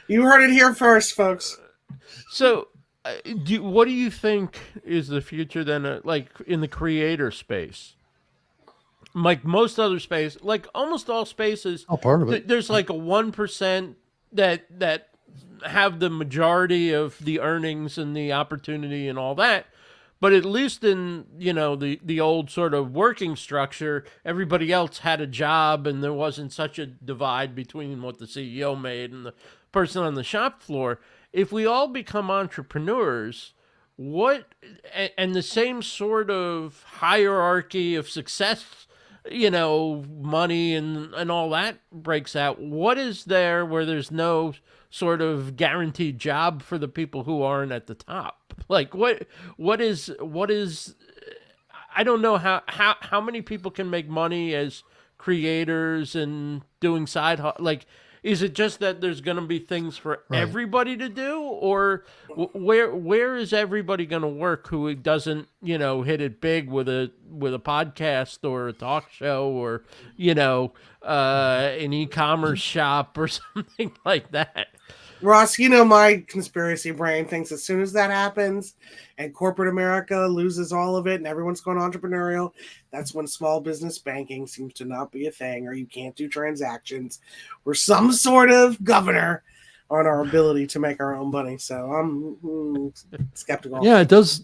You heard it here first, folks. So, what do you think is the future then, like in the creator space? Like most other space, like almost all spaces, Part of it. There's like a 1% that have the majority of the earnings and the opportunity and all that. But at least in, the old sort of working structure, everybody else had a job and there wasn't such a divide between what the CEO made and the person on the shop floor. If we all become entrepreneurs, and the same sort of hierarchy of success, money and all that breaks out, what is there where there's no sort of guaranteed job for the people who aren't at the top? Like what is I don't know how many people can make money as creators and doing like, is it just that there's going to be things for everybody to do, or where is everybody going to work who doesn't, hit it big with a podcast or a talk show or, an e-commerce shop or something like that? Ross, my conspiracy brain thinks as soon as that happens and corporate America loses all of it and everyone's going entrepreneurial, that's when small business banking seems to not be a thing, or you can't do transactions. We're some sort of governor on our ability to make our own money. So I'm skeptical. Yeah, it does.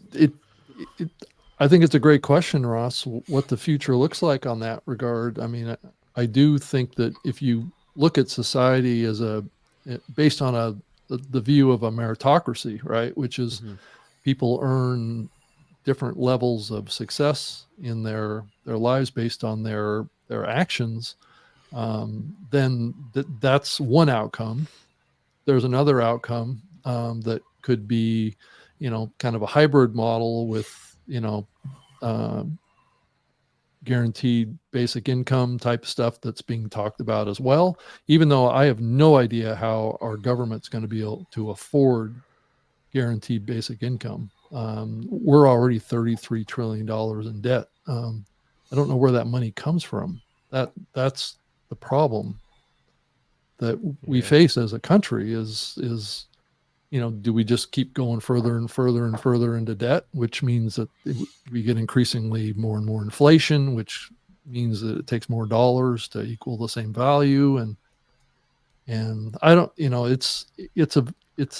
I think it's a great question, Ross, what the future looks like on that regard. I mean, I do think that if you look at society as based on the view of a meritocracy, right, which is people earn different levels of success in their lives based on their actions, then that's one outcome. There's another outcome that could be, kind of a hybrid model with, guaranteed basic income type stuff that's being talked about as well, even though I have no idea how our government's going to be able to afford guaranteed basic income. We're already $33 trillion in debt. I don't know where that money comes from. That's the problem that we face as a country is do we just keep going further and further and further into debt, which means that we get increasingly more and more inflation, which means that it takes more dollars to equal the same value. And I don't, it's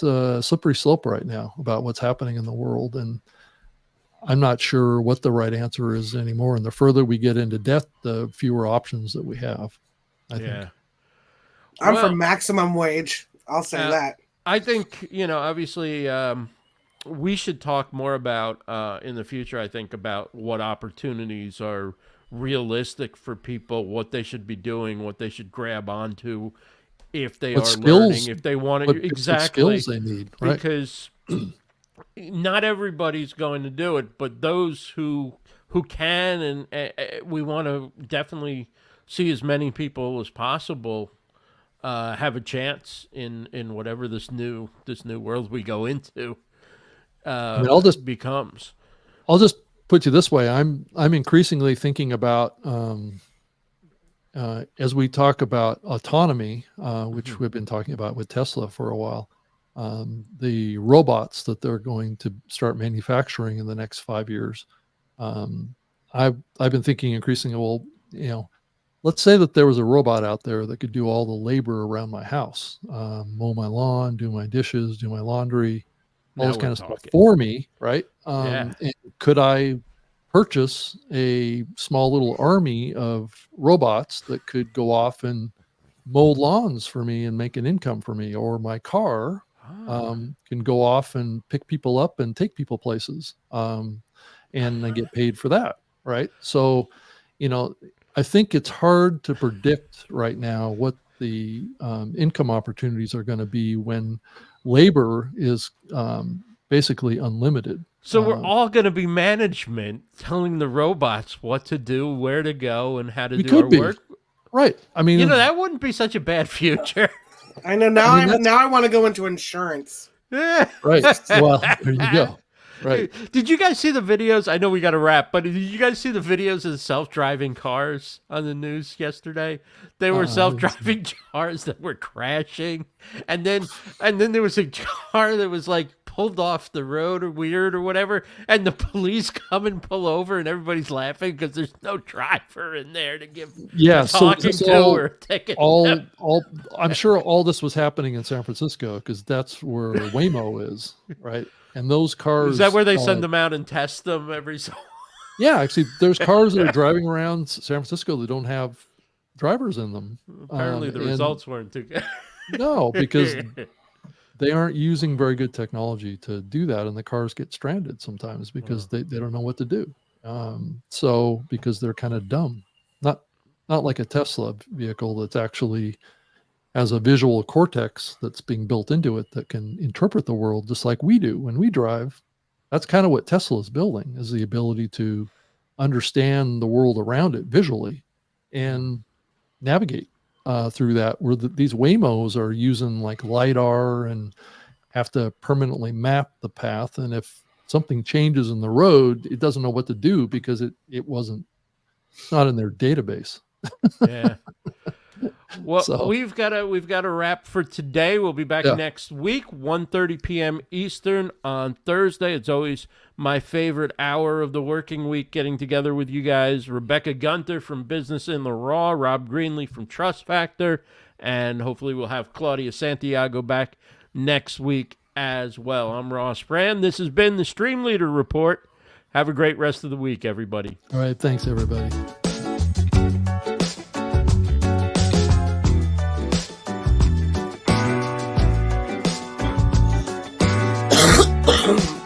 a slippery slope right now about what's happening in the world. And I'm not sure what the right answer is anymore. And the further we get into debt, the fewer options that we have, I think. I'm for maximum wage. I'll say that. I think, obviously we should talk more about in the future, I think, about what opportunities are realistic for people, what they should be doing, what they should grab onto if they are learning, if they want to. Exactly. What skills they need, right? Because not everybody's going to do it, but those who can, and we want to definitely see as many people as possible have a chance in whatever this new world we go into becomes. I'll just put you this way. I'm increasingly thinking about as we talk about autonomy, which we've been talking about with Tesla for a while, the robots that they're going to start manufacturing in the next 5 years. I've been thinking increasingly, well, let's say that there was a robot out there that could do all the labor around my house, mow my lawn, do my dishes, do my laundry, all this kind of stuff for me, right? And could I purchase a small little army of robots that could go off and mow lawns for me and make an income for me? Or my car can go off and pick people up and take people places, and I get paid for that, right? So, I think it's hard to predict right now what the income opportunities are going to be when labor is basically unlimited. So we're all going to be management telling the robots what to do, where to go, and how to do our work. Right. I mean, that wouldn't be such a bad future. I know. Now I want to go into insurance. Right. Well, there you go. Right. Did you guys see the videos? I know we got to wrap, but did you guys see the videos of the self-driving cars on the news yesterday? They were self-driving cars that were crashing, and then there was a car that was like pulled off the road or weird or whatever, and the police come and pull over, and everybody's laughing because there's no driver in there to give talking to or taking I'm sure all this was happening in San Francisco because that's where Waymo is, right? And those cars, is that where they send them out and test them every so? Yeah, actually, there's cars that are driving around San Francisco that don't have drivers in them. Apparently, the results weren't too good. No, because they aren't using very good technology to do that, and the cars get stranded sometimes because they don't know what to do. So because they're kind of dumb, not like a Tesla vehicle that's actually has a visual cortex that's being built into it that can interpret the world just like we do when we drive. That's kind of what Tesla is building, is the ability to understand the world around it visually and navigate through that, where these Waymos are using like LiDAR and have to permanently map the path. And if something changes in the road, it doesn't know what to do because it's not in their database. Yeah. Well, so we've got a wrap for today. We'll be back next week, 1:30 p.m. Eastern on Thursday. It's always my favorite hour of the working week, getting together with you guys. Rebecca Gunter from Business in the Raw, Rob Greenlee from Trust Factor, and hopefully we'll have Claudia Santiago back next week as well. I'm Ross Brand. This has been the StreamLeader Report. Have a great rest of the week, everybody. All right. Thanks, everybody. Boom.